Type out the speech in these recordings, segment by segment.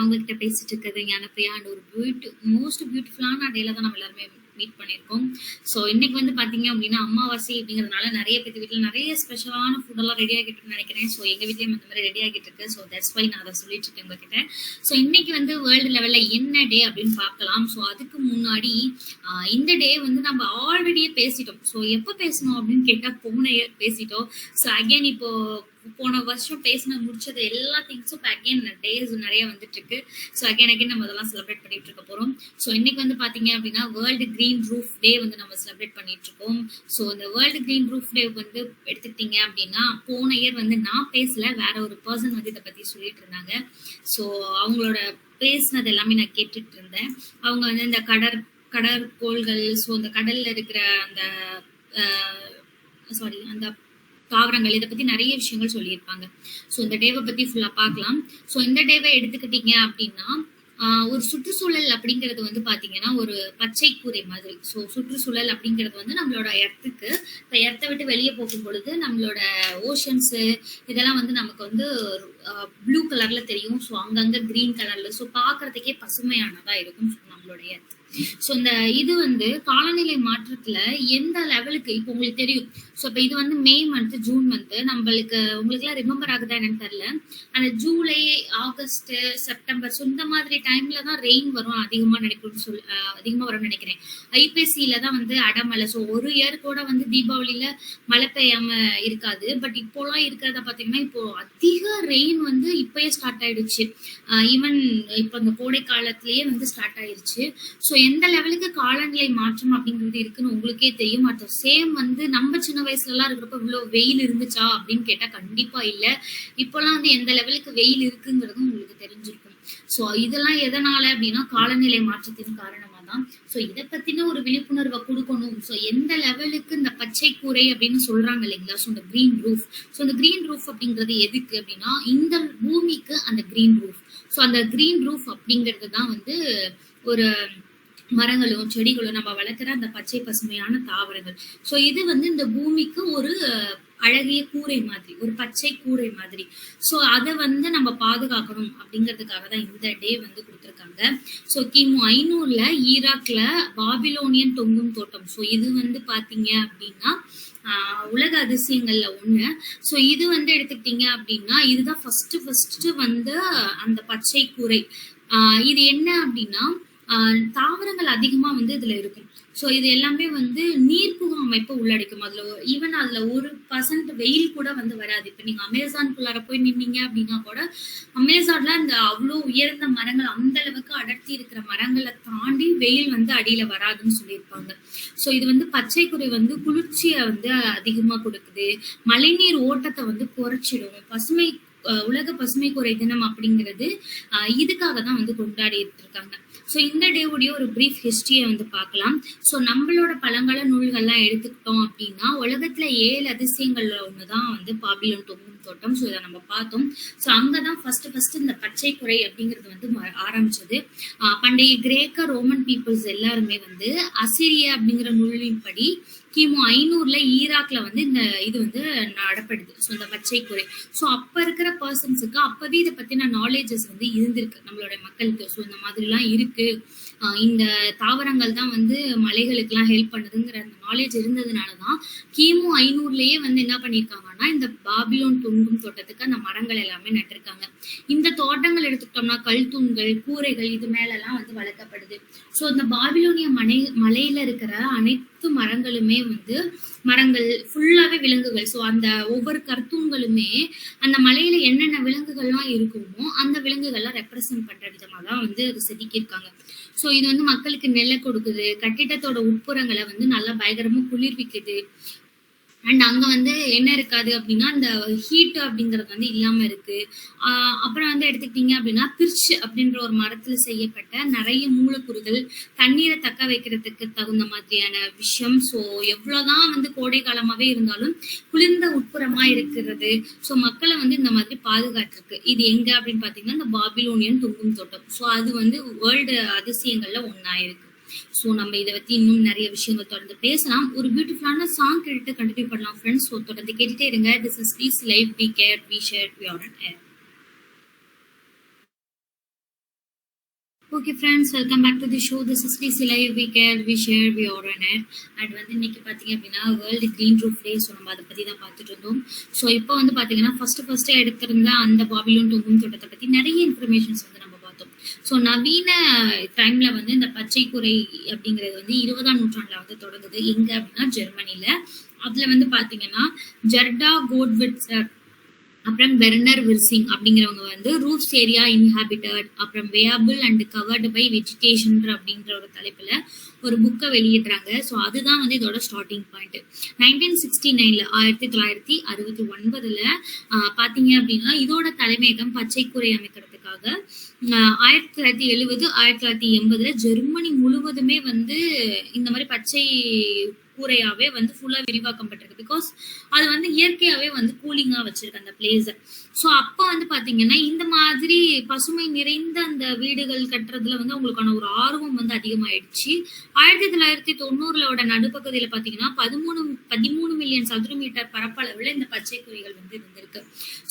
உங்ககிட்ட பேசிட்டு இருக்கிறது ஞானப்பிரியா. அண்ட் ஒரு மோஸ்ட் பியூட்டிஃபுல்லான டேல தான் நம்ம எல்லாருமே மீட் பண்ணியிருக்கோம். ஸோ இன்னைக்கு வந்து பாத்தீங்க அப்படின்னா அமாவாசை அப்படிங்கிறதுனால நிறைய பேர் வீட்டில் நிறைய ஸ்பெஷலான ஃபுட் எல்லாம் ரெடி ஆகிட்டு இருக்குன்னு நினைக்கிறேன். ஸோ எங்க வீட்லயும் அந்த மாதிரி ரெடி ஆகிட்டு இருக்கு. ஸோ தட்ஸ் வை நான் அதை சொல்லிட்டு இருக்கேன் உங்ககிட்ட. ஸோ இன்னைக்கு வந்து வேர்ல்டு லெவல்ல என்ன டே அப்படின்னு பார்க்கலாம். ஸோ அதுக்கு முன்னாடி இந்த டே வந்து நம்ம ஆல்ரெடியே பேசிட்டோம். ஸோ எப்போ பேசணும் அப்படின்னு கேட்டா போன இயர் பேசிட்டோம். ஸோ அகைன் இப்போ போன வருஷம் முடிச்சது எல்லா திங்ஸும் இப்போ அகைன் டேஸ் நிறைய வந்துட்டு இருக்கு. ஸோ அகைன் நம்ம அதெல்லாம் செலிப்ரேட் பண்ணிட்டு இருக்க போறோம். ஸோ இன்னைக்கு வந்து பாத்தீங்க அப்படின்னா வேர்ல்டு கிரீன் ரூஃப் டே வந்து நம்ம செலிப்ரேட் பண்ணிட்டு இருக்கோம். ஸோ இந்த வேர்ல்டு கிரீன் ரூஃப் டே வந்து எடுத்துக்கிட்டீங்க அப்படின்னா போன இயர் வந்து நான் பேசல, வேற ஒரு பர்சன் வந்து இதை பத்தி சொல்லிட்டு இருந்தாங்க. ஸோ அவங்களோட பேசினது எல்லாமே நான் கேட்டுட்டு இருந்தேன். அவங்க வந்து இந்த கடற்கோள்கள், ஸோ இந்த கடல்ல இருக்கிற அந்த அந்த தாவரங்கள், இதை பத்தி நிறைய விஷயங்கள் சொல்லியிருப்பாங்க. ஸோ இந்த டேவை பத்தி ஃபுல்லா பார்க்கலாம். ஸோ இந்த டேவை எடுத்துக்கிட்டீங்க அப்படின்னா ஒரு சுற்றுச்சூழல் அப்படிங்கிறது வந்து பாத்தீங்கன்னா ஒரு பச்சை கூரை மாதிரி. ஸோ சுற்றுச்சூழல் அப்படிங்கிறது வந்து நம்மளோட எர்த்துக்கு, இப்போ எர்த்தை விட்டு வெளியே போகும் பொழுது நம்மளோட ஓஷன்ஸ் இதெல்லாம் வந்து நமக்கு வந்து ப்ளூ கலர்ல தெரியும். ஸோ அங்கங்க கிரீன் கலர்ல, ஸோ பாக்குறதுக்கே பசுமையானதா இருக்கும் நம்மளோட எர்த். ஸோ இந்த இது வந்து காலநிலை மாற்றத்துல எந்த லெவலுக்கு இப்போ உங்களுக்கு தெரியும். ஸோ இப்போ இது வந்து மே மந்த், ஜூன் மந்த், உங்களுக்கு எல்லாம் ரிமெம்பர் ஆகுதா என்னன்னு தெரியல. அந்த ஜூலை, ஆகஸ்ட், செப்டம்பர், ஸோ இந்த மாதிரி டைம்ல தான் ரெயின் வரும் அதிகமா வரும்னு நினைக்கிறேன். ஐபிசியில தான் வந்து அடமழை. ஸோ ஒரு இயர் கூட வந்து தீபாவளியில மழை பெய்யாம இருக்காது. பட் இப்போலாம் இருக்கிறத பாத்தீங்கன்னா இப்போ அதிக ரெயின் வந்து இப்பயே ஸ்டார்ட் ஆயிடுச்சு. ஈவன் இப்போ இந்த கோடை காலத்திலேயே வந்து ஸ்டார்ட் ஆயிடுச்சு. ஸோ எந்த லெவலுக்கு காலநிலை மாற்றம் அப்படிங்கிறது இருக்குன்னு உங்களுக்கே தெரியும். அது சேம் வந்து நம்ம சின்ன வயசுல எல்லாம் இருக்கிறப்ப இவ்வளவு வெயில் இருந்துச்சா அப்படின்னு கேட்டா கண்டிப்பா இல்ல. இப்பெல்லாம் வந்து எந்த லெவலுக்கு வெயில் இருக்குங்கிறதும் உங்களுக்கு தெரிஞ்சிருக்கும். ஸோ இதெல்லாம் எதனால அப்படின்னா காலநிலை மாற்றத்தின் காரணமா தான். ஸோ இதை பத்தின ஒரு விழிப்புணர்வை கொடுக்கணும். ஸோ எந்த லெவலுக்கு இந்த பச்சை கூரை அப்படின்னு சொல்றாங்க இல்லைங்களா. ஸோ இந்த கிரீன் ரூஃப், ஸோ இந்த கிரீன் ரூஃப் அப்படிங்கிறது எதுக்கு அப்படின்னா இந்த பூமிக்கு அந்த கிரீன் ரூஃப். ஸோ அந்த கிரீன் ரூஃப் அப்படிங்கிறது தான் வந்து ஒரு மரங்களும் செடிகளும் நம்ம வளர்க்குற அந்த பச்சை பசுமையான தாவரங்கள். ஸோ இது வந்து இந்த பூமிக்கு ஒரு அழகிய கூரை மாதிரி, ஒரு பச்சை கூரை மாதிரி. ஸோ அதை வந்து நம்ம பாதுகாக்கணும் அப்படிங்கிறதுக்காக தான் இந்த டே வந்து கொடுத்துருக்காங்க. ஸோ கிமு 500ல ஈராக்ல பாபிலோனியன் தொங்கும் தோட்டம். ஸோ இது வந்து பாத்தீங்க அப்படின்னா உலக அதிசயங்கள்ல ஒண்ணு. ஸோ இது வந்து எடுத்துக்கிட்டீங்க அப்படின்னா இதுதான் ஃபர்ஸ்ட் வந்து அந்த பச்சை கூரை. இது என்ன அப்படின்னா தாவரங்கள் அதிகமா வந்து இதுல இருக்கும். ஸோ இது எல்லாமே வந்து நீர்ப்புகும் அமைப்பை உள்ளடக்கும். அதுல 1% வெயில் கூட வந்து வராது. இப்ப நீங்க அமேசான்குள்ளார போய் நின்னீங்க அப்படின்னா கூட அமேசான்ல அந்த அவ்வளோ உயர்ந்த மரங்கள், அந்த அளவுக்கு அடர்த்தி இருக்கிற மரங்களை தாண்டி வெயில் வந்து அடியில வராதுன்னு சொல்லியிருப்பாங்க. ஸோ இது வந்து பச்சை குறை வந்து குளிர்ச்சியை வந்து அதிகமா கொடுக்குது, மழைநீர் ஓட்டத்தை வந்து குறைச்சிடும். உலக பசுமை குறை தினம் அப்படிங்கிறது இதுக்காக தான் வந்து கொண்டாடிட்டு இருக்காங்க. ஸோ இந்த டேவுடைய ஒரு பிரீஃப் ஹிஸ்டரியை வந்து பார்க்கலாம். ஸோ நம்மளோட பழங்கால நூல்கள்லாம் எடுத்துக்கிட்டோம் அப்படின்னா உலகத்துல 7 அதிசயங்கள்ல ஒண்ணுதான் வந்து பாபிலோன் தொங்கும் தோட்டம். ஸோ இதை நம்ம பார்த்தோம். ஸோ அங்கதான் ஃபர்ஸ்ட் இந்த பச்சை குறை அப்படிங்கிறது வந்து ஆரம்பிச்சது. பண்டைய கிரேக்க ரோமன் பீப்புள்ஸ் எல்லாருமே வந்து அசிரியா அப்படிங்கிற நூலின்படி கிமு 500ல ஈராக்ல வந்து இந்த இது வந்து நடப்படுது. ஸோ இந்த பச்சை குறை. ஸோ அப்ப இருக்கிற பர்சன்ஸுக்கு அப்பவே இதை பத்தின நாலேஜஸ் வந்து இருந்திருக்கு நம்மளோட மக்களுக்கு. ஸோ இந்த மாதிரி எல்லாம் இருக்கு, இந்த தாவரங்கள் தான் வந்து மலைகளுக்கு எல்லாம் ஹெல்ப் பண்ணுதுங்கிற அந்த நாலேஜ் இருந்ததுனாலதான் கிமு 500லயே வந்து என்ன பண்ணிருக்காங்கன்னா இந்த பாபிலோன் தொங்கும் தோட்டத்துக்கு அந்த மரங்கள் எல்லாமே நட்டிருக்காங்க. இந்த தோட்டங்கள் எடுத்துக்கிட்டோம்னா கல் தூண்கள், கூரைகள் இது மேல எல்லாம் வந்து வளர்க்கப்படுது. ஸோ இந்த பாபிலோனிய மலையில இருக்கிற அனைத்து மரங்கள் ஃபுல்லாவே விலங்குகள். ஸோ அந்த ஒவ்வொரு கருத்தூன்களுமே அந்த மலையில என்னென்ன விலங்குகள்லாம் இருக்குமோ அந்த விலங்குகள்லாம் ரெப்ரசன்ட் பண்ற விதமா தான் வந்து அது செதுக்கியிருக்காங்க. ஸோ இது வந்து மக்களுக்கு நிழல் கொடுக்குது, கட்டிடத்தோட உட்புறங்களை வந்து நல்லா பயங்கரமா குளிர்விக்குது. அண்ட் அங்க வந்து என்ன இருக்காது அப்படின்னா இந்த ஹீட் அப்படிங்கிறது வந்து இல்லாம இருக்கு. அப்புறம் வந்து எடுத்துக்கிட்டீங்க அப்படின்னா பிர்ச் அப்படின்ற ஒரு மரத்துல செய்யப்பட்ட நிறைய மூலக்கூறுகள் தண்ணீரை தக்க வைக்கிறதுக்கு தகுந்த மாதிரியான விஷயம். ஸோ எவ்வளவுதான் வந்து கோடை காலமாவே இருந்தாலும் குளிர்ந்த உட்புறமா இருக்கிறது. ஸோ மக்களை வந்து இந்த மாதிரி பாதுகாத்திருக்கு. இது எங்க அப்படின்னு பாத்தீங்கன்னா இந்த பாபிலோனியன் தொங்கும் தோட்டம். ஸோ அது வந்து வேர்ல்டு அதிசயங்கள்ல ஒன்னா இருக்கு. ஸோ நம்ம இதை பத்தி இன்னும் நிறைய விஷயங்கள் தொடர்ந்து பேசலாம். ஒரு பியூட்டிஃபுல்லான சாங் கேட்டுட்டு கண்டினியூ பண்ணலாம் ஃப்ரெண்ட்ஸ். ஸோ தொடர்ந்து கேட்டுட்டே இருங்க. This is please live, be care, be share, be on air. Okay friends, welcome back to the show. This is DC live. We care, we share, we organise. And வந்து இன்னைக்கு பார்த்தீங்க அப்படின்னா world green roof day. So நம்ம அதை பற்றி தான் பார்த்துட்டு இருந்தோம். ஸோ இப்போ வந்து பார்த்தீங்கன்னா ஃபர்ஸ்ட் எடுத்திருந்த அந்த பாபிலோன் தொங்கும் தோட்டத்தை பற்றி நிறைய இன்ஃபர்மேஷன்ஸ் வந்து நம்ம பார்த்தோம். ஸோ நவீன டைம்ல வந்து இந்த பச்சை குறை அப்படிங்கிறது வந்து 20ஆம் நூற்றாண்டுல வந்து தொடங்குது. எங்க அப்படின்னா ஜெர்மனில. அதுல வந்து பார்த்தீங்கன்னா ஜெர்டா கோட்விட்சர் அப்புறம் பெர்னர் விர்சிங் அப்படிங்கிறவங்க வந்து ரூஃப்ஸ் ஏரியா இன்ஹாபிட்டட் அப்புறம் வேயபிள் அண்ட் கவர்டு பை வெஜிடேஷன் அப்படின்ற ஒரு தலைப்புல ஒரு புக்கை வெளியிடுறாங்க. ஸோ அதுதான் வந்து இதோட ஸ்டார்டிங் பாயிண்ட். 1969 1969 பாத்தீங்க அப்படின்னா இதோட தலைமையகம் பச்சைக்குறை அமைக்கிறதுக்காக 1970 1980 ஜெர்மனி முழுவதுமே வந்து இந்த மாதிரி பச்சை கூரையாவே வந்து ஃபுல்லா விரிவாக்கப்பட்டிருக்கு. பிகாஸ் அது வந்து இயற்கையாவே வந்து கூலிங்கா வச்சிருக்கு அந்த பிளேஸ. ஸோ அப்ப வந்து பாத்தீங்கன்னா இந்த மாதிரி பசுமை நிறைந்த அந்த வீடுகள் கட்டுறதுல வந்து அவங்களுக்கான ஒரு ஆர்வம் வந்து அதிகமாயிடுச்சு. 1990 நடுப்பகுதியில பாத்தீங்கன்னா 13 மில்லியன் சதுர மீட்டர் பரப்பளவுல இந்த பச்சை குறைகள் வந்து இருந்திருக்கு.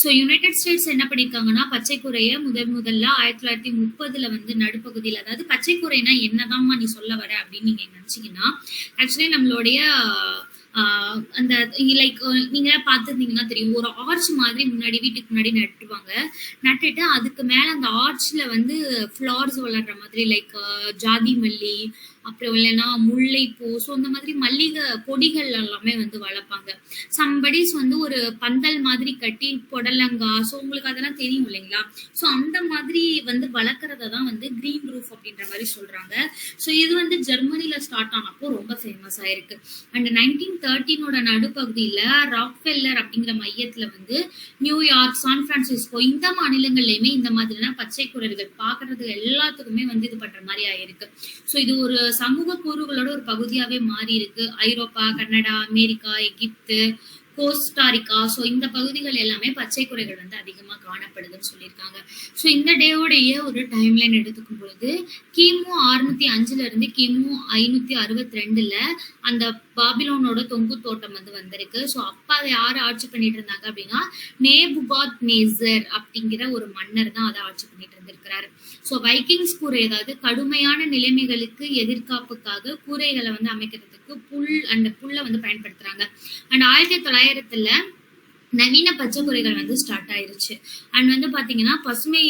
ஸோ யுனைடெட் ஸ்டேட்ஸ் என்ன பண்ணிருக்காங்கன்னா பச்சை குறைய முதல்ல 1930 வந்து நடுப்பகுதியில, அதாவது பச்சை குறைனா என்னதாம்மா நீ சொல்ல வர அப்படின்னு நீங்க நினைச்சீங்கன்னா, ஆக்சுவலி நம்மளுடைய அந்த லைக் நீங்க பாத்துருந்தீங்கன்னா தெரியும், ஒரு ஆர்ச் மாதிரி முன்னாடி வீட்டுக்கு முன்னாடி நட்டுவாங்க. நட்டுட்டு அதுக்கு மேல அந்த ஆர்ச்ல வந்து ஃபிளவர்ஸ் வளர்ற மாதிரி லைக் ஜாதி மல்லி அப்புறம் இல்லைன்னா முல்லைப்பூ, ஸோ இந்த மாதிரி மல்லிகை கொடிகள் எல்லாமே வந்து வளர்ப்பாங்க. சம்படிஸ் வந்து ஒரு பந்தல் மாதிரி கட்டி புடலங்காய், ஸோ உங்களுக்கு அதெல்லாம் தெரியும் இல்லைங்களா. ஸோ அந்த மாதிரி வந்து வளர்க்கறத தான் வந்து கிரீன் ரூஃப் அப்படின்ற மாதிரி சொல்றாங்க. ஸோ இது வந்து ஜெர்மனில ஸ்டார்ட் ஆனப்போ ரொம்ப ஃபேமஸ் ஆயிருக்கு. அண்ட் 1913 நடுப்பகுதியில ராக்ஃபெல்லர் அப்படிங்கிற மையத்துல வந்து நியூயார்க், சான் பிரான்சிஸ்கோ இந்த மாநிலங்கள்லயுமே இந்த மாதிரியான பச்சை குரல்கள் பாக்குறது எல்லாத்துக்குமே வந்து இது பண்ற மாதிரி ஆயிருக்கு. ஸோ இது ஒரு சமூக கூறுகளோட ஒரு பகுதியாவே மாறி இருக்கு. ஐரோப்பா, கனடா, அமெரிக்கா, எகிப்து, கோஸ்டாரிக்கா, ஸோ இந்த பகுதிகள் எல்லாமே பச்சை குறைகள் வந்து அதிகமா காணப்படுதுன்னு சொல்லியிருக்காங்க. ஸோ இந்த டேவோடைய ஒரு டைம்லைன் எடுத்துக்கும் பொழுது கிமு 605 இருந்து கிமு 562 அந்த பாபிலோனோட தொங்கு தோட்டம் வந்து வந்திருக்கு. ஸோ அப்ப அதை யாரு ஆட்சி பண்ணிட்டு இருந்தாங்க அப்படின்னா நேபுகாத் நேசர் அப்படிங்கிற ஒரு மன்னர் தான் அதை ஆட்சி பண்ணிட்டு இருந்திருக்கிறாரு. ஸோ வைக்கிங்ஸ் கூரை, அதாவது கடுமையான நிலைமைகளுக்கு எதிர்காப்புக்காக கூரைகளை வந்து அமைக்கிறதுக்கு புல்லை வந்து பயன்படுத்துறாங்க. அண்ட் 1900 நவீன பச்சை குறைகள் வந்து ஸ்டார்ட் ஆயிருச்சு. அண்ட் வந்து பாத்தீங்கன்னா பசுமை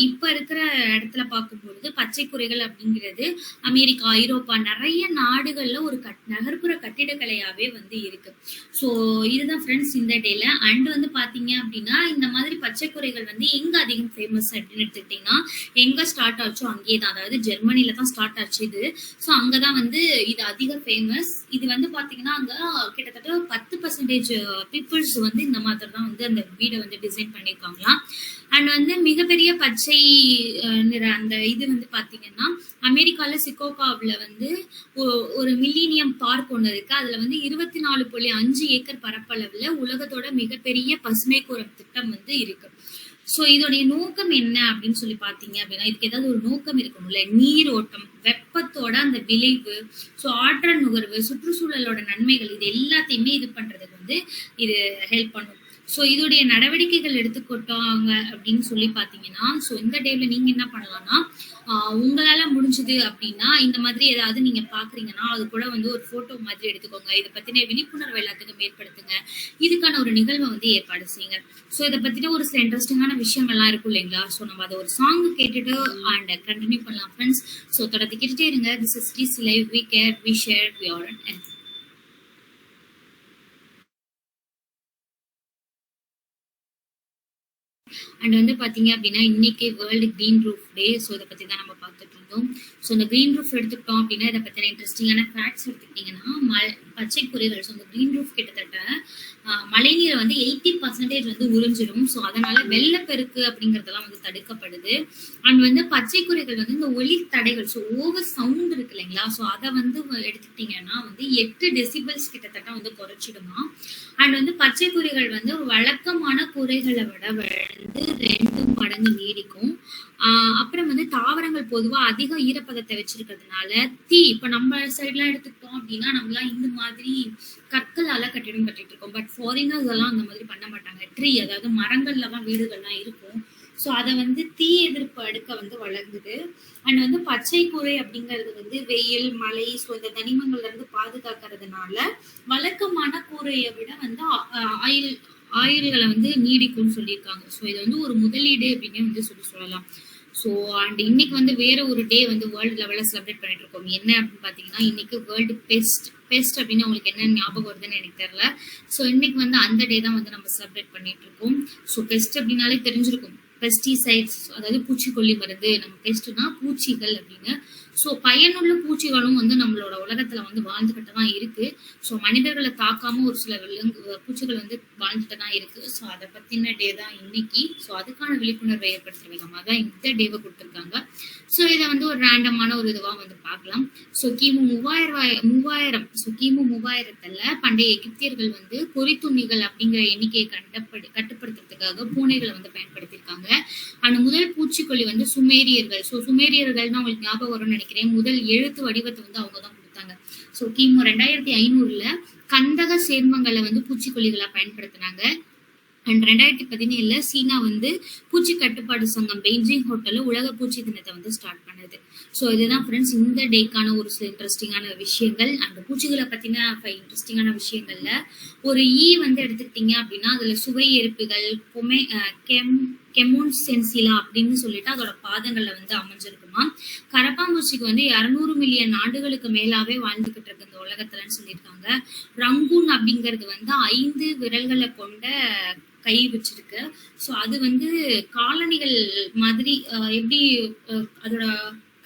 இப்ப இருக்கிற இடத்துல பார்க்கும்பொழுது பச்சை குறைகள் அப்படிங்கிறது அமெரிக்கா, ஐரோப்பா நிறைய நாடுகள்ல ஒரு நகர்ப்புற கட்டிடக்கலையாவே வந்து இருக்கு. ஸோ இதுதான் ஃப்ரெண்ட்ஸ் இந்த டேல. அண்ட் வந்து பாத்தீங்க அப்படின்னா இந்த மாதிரி பச்சை குறைகள் வந்து எங்க அதிகம் ஃபேமஸ் அப்படின்னு எடுத்துக்கிட்டீங்கன்னா எங்க ஸ்டார்ட் ஆச்சோ அங்கேயே தான், அதாவது ஜெர்மனில தான் ஸ்டார்ட் ஆச்சு இது. ஸோ அங்கதான் வந்து இது அதிக ஃபேமஸ். இது வந்து பாத்தீங்கன்னா அங்க கிட்டத்தட்ட 10% பீப்புள்ஸ் வந்து இந்த மாதிரி தான் வந்து அந்த வீடை வந்து டிசைன் பண்ணிருக்காங்களாம். அண்ட் வந்து மிகப்பெரிய பச்சை நிற அந்த இது வந்து பாத்தீங்கன்னா அமெரிக்கால சிகோகாவ்ல வந்து ஒரு மில்லினியம் பார்க் ஒண்ணு இருக்கு. அதுல வந்து 24.5 ஏக்கர் பரப்பளவுல உலகத்தோட மிகப்பெரிய பசுமை கூரம் திட்டம் வந்து இருக்கு. ஸோ இதோடைய நோக்கம் என்ன அப்படின்னு சொல்லி பாத்தீங்க அப்படின்னா இதுக்கு ஏதாவது ஒரு நோக்கம் இருக்கணும்ல. நீரோட்டம், வெப்பத்தோட அந்த விளைவு, ஸோ ஆற்றல் நுகர்வு, சுற்றுச்சூழலோட நன்மைகள், இது எல்லாத்தையுமே இது பண்றதுக்கு வந்து இது ஹெல்ப் பண்ணும். ஸோ இதோடைய நடவடிக்கைகள் எடுத்துக்கிட்டாங்க அப்படின்னு சொல்லி பாத்தீங்கன்னா ஸோ இந்த டேல நீங்க என்ன பண்ணலாம்னா உங்களால முடிஞ்சது அப்படின்னா இந்த மாதிரி ஏதாவது நீங்க பாக்குறீங்கன்னா அது கூட வந்து ஒரு போட்டோ மாதிரி எடுத்துக்கோங்க. இதை பத்தின விழிப்புணர்வு எல்லாத்துக்கும் ஏற்படுத்துங்க. இதுக்கான ஒரு நிகழ்வை வந்து ஏற்பாடு செய்யுங்க. ஸோ இதை பத்தின ஒரு சில இன்ட்ரெஸ்டிங்கான விஷயங்கள்லாம் இருக்கும் இல்லைங்களா. ஸோ நம்ம அதை ஒரு சாங் கேட்டுட்டு அண்ட் கண்டினியூ பண்ணலாம் ஃப்ரெண்ட்ஸ். ஸோ தொடர்ந்து கேட்டுட்டே இருங்க. This is DC live. We care, we share, we organise. And வந்து பாத்தீங்க அப்படின்னா இன்னைக்கு world green roof day. So இதை பத்தி தான் நம்ம பார்த்துட்டு இருந்தோம். ஸோ இந்த கிரீன் ரூஃப் எடுத்துக்கிட்டோம் அப்படின்னா இதை பத்தின இன்ட்ரெஸ்டிங்கான ஃபேக்ட்ஸ் எடுத்துக்கிட்டீங்கன்னா பச்சை குறைகள், ஸோ இந்த கிரீன் ரூஃப் கிட்டத்தட்ட மழைநீரை வந்து 80% வந்து உறிஞ்சிடும். ஸோ அதனால வெள்ளப்பெருக்கு அப்படிங்கறதெல்லாம் வந்து தடுக்கப்படுது. அண்ட் வந்து பச்சை குறைகள் வந்து இந்த ஒலி தடைகள், ஸோ ஓவர் சவுண்ட் இருக்கு இல்லைங்களா, ஸோ அதை வந்து எடுத்துக்கிட்டீங்கன்னா வந்து 8 டெசிபிள்ஸ் கிட்டத்தட்ட வந்து குறைச்சிடுமா. அண்ட் வந்து பச்சை குறைகள் வந்து ஒரு வழக்கமான குறைகளை விட வந்து 2 மடங்கு நீடிக்கும். அப்புறம் வந்து தாவரங்கள் பொதுவா அதிக ஈரப்பதத்தை வச்சிருக்கிறதுனால இப்ப நம்ம சைட்லாம் எடுத்துக்கிட்டோம் அப்படின்னா நம்மளாம் இந்த மாதிரி கற்களால கட்டிடம் கட்டிட்டு இருக்கோம். பட் ஃபாரினர்ஸ் எல்லாம் அந்த மாதிரி பண்ண மாட்டாங்க. ட்ரீ, அதாவது மரங்கள்ல தான் வீடுகள்லாம் இருக்கும். ஸோ அதை வந்து தீ எதிர்ப்பு அடுக்க வந்து வளர்ந்தது. அண்ட் வந்து பச்சை கூரை அப்படிங்கிறது வந்து வெயில், மழை, ஸோ இந்த தனிமங்கள்ல இருந்து பாதுகாக்கிறதுனால வழக்கமான கூரையை விட வந்து ஆயுள் ஆயுள்களை வந்து நீடிக்கும்னு சொல்லியிருக்காங்க. ஸோ இது வந்து ஒரு முதலீடு அப்படின்னு வந்து சொல்லலாம். ஸோ அண்ட் இன்னைக்கு வந்து வேற ஒரு டே வந்து வேர்ல்டு லெவலில் செலிப்ரேட் பண்ணிட்டு இருக்கோம். என்ன அப்படின்னு பார்த்தீங்கன்னா இன்னைக்கு வேர்ல்டு பெஸ்ட் அப்படின்னு உங்களுக்கு என்ன ஞாபகம் வருதுன்னு எனக்கு தெரியல. ஸோ இன்னைக்கு வந்து அந்த டே தான் வந்து நம்ம செலிப்ரேட் பண்ணிட்டு இருக்கோம். ஸோ பெஸ்ட் அப்படின்னாலே தெரிஞ்சிருக்கும், பெஸ்டிசைட்ஸ், அதாவது பூச்சிக்கொல்லி மருந்து. நம்ம பெஸ்ட்னா பூச்சிகள் அப்படின்னு. ஸோ பயனுள்ள பூச்சிகளும் வந்து நம்மளோட உலகத்துல வந்து வாழ்ந்துகிட்டு தான் இருக்கு. ஸோ மனிதர்களை தாக்காம ஒரு சில பூச்சிகள் வந்து வாழ்ந்துட்டு தான் இருக்கு. ஸோ அதை பத்தின டே தான் இன்னைக்கு. ஸோ அதுக்கான விழிப்புணர்வை ஏற்படுத்துற விதமாக தான் இந்த டேவை கொடுத்துருக்காங்க. ஸோ இதை வந்து ஒரு ரேண்டமான ஒரு இதுவா வந்து பார்க்கலாம். ஸோ கிமு 3000 பண்டைய எகிப்தியர்கள் வந்து பொறித்துணிகள் அப்படிங்கிற எண்ணிக்கையை கட்டுப்படுத்துறதுக்காக பூனைகளை வந்து பயன்படுத்தியிருக்காங்க. அந்த முதல் பூச்சிக்கொல்லி வந்து சுமேரியர்கள். ஸோ சுமேரியர்கள்னா உங்களுக்கு ஞாபகம் வரும்னு நினைக்கிறேன். முதல் எழுத்து வடிவத்தை வந்து அவங்க தான் கொடுத்தாங்க. ஸோ கிமு 2500 கந்தக சேர்மங்களை வந்து பூச்சிக்கொல்லிகளா பயன்படுத்தினாங்க. அண்ட் 2017 சீனா வந்து பூச்சி கட்டுப்பாடு சங்கம் பெய்ஜிங் ஹோட்டல்ல உலக பூச்சி தினத்தை வந்து ஸ்டார்ட் பண்ணுது. ஸோ இதுதான் ஃப்ரெண்ட்ஸ் இந்த டேக்கான ஒரு சில இன்ட்ரெஸ்டிங்கான விஷயங்கள். அந்த பூச்சிகளை பத்தின 5 இன்ட்ரெஸ்டிங்கான விஷயங்கள்ல ஒரு வந்து எடுத்துக்கிட்டீங்க அப்படின்னா அதுல சுவை ஏற்பிகள் கெமோன் சென்சிலா அப்படின்னு சொல்லிட்டு அதோட பாதங்கள்ல வந்து அமைஞ்சிருக்குமா. கரப்பாம்பூச்சிக்கு வந்து 200 மில்லியன் ஆண்டுகளுக்கு மேலாவே வாழ்ந்துகிட்டு இருக்கு இந்த உலகத்துலன்னு சொல்லியிருக்காங்க. ரங்கூன் அப்படிங்கிறது வந்து 5 விரல்களை கொண்ட கை வச்சிருக்கு. ஸோ அது வந்து காலணிகள் மாதிரி எப்படி அதோட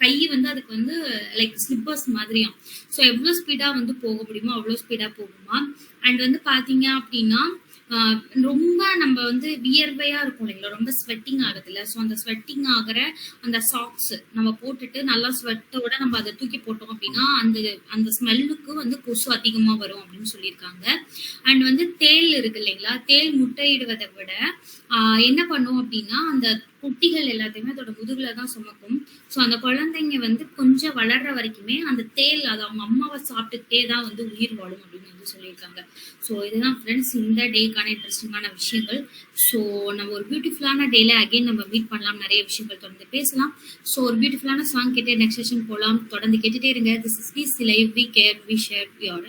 கை வந்து அதுக்கு வந்து லைக் ஸ்லிப்பர்ஸ் மாதிரியாம். ஸோ எவ்வளோ ஸ்பீடா வந்து போக முடியுமோ அவ்வளோ ஸ்பீடா போகுமா. அண்ட் வந்து பாத்தீங்க அப்படின்னா ரொம்ப நம்ம வந்து வியர்வையா இருக்கும் இல்லைங்களா, ரொம்ப ஸ்வெட்டிங் ஆகுதுல்ல. ஸோ அந்த ஸ்வெட்டிங் ஆகிற அந்த சாக்ஸ் நம்ம போட்டுட்டு நல்லா ஸ்வெட்டோட நம்ம அதை தூக்கி போட்டோம் அப்படின்னா அந்த ஸ்மெல்லுக்கு வந்து கொசு அதிகமா வரும் அப்படின்னு சொல்லியிருக்காங்க. அண்ட் வந்து தேல் இருக்கு இல்லைங்களா, தேல் முட்டையிடுவதை விட என்ன பண்ணும் அப்படின்னா அந்த குட்டிகள் எல்லாத்தையுமே அதோட முதுகுல தான் சுமக்கும். ஸோ அந்த குழந்தைங்க வந்து கொஞ்சம் வளர்ற வரைக்குமே அந்த தேல் அது அவங்க அம்மாவை சாப்பிட்டுக்கிட்டே தான் வந்து உயிர் வாழும் அப்படின்னு வந்து சொல்லியிருக்காங்க. ஸோ இதுதான் ஃப்ரெண்ட்ஸ் இந்த டேக்கான இன்ட்ரெஸ்டிங்கான விஷயங்கள். ஸோ நம்ம ஒரு பியூட்டிஃபுல்லான டேல அகைன் நம்ம மீட் பண்ணலாம், நிறைய விஷயங்கள் தொடர்ந்து பேசலாம். ஸோ ஒரு பியூட்டிஃபுல்லான சாங் கேட்டு நெக்ஸ்ட் செஷன் போகலாம். தொடர்ந்து கேட்டுட்டே இருங்க. This is live we care we share we R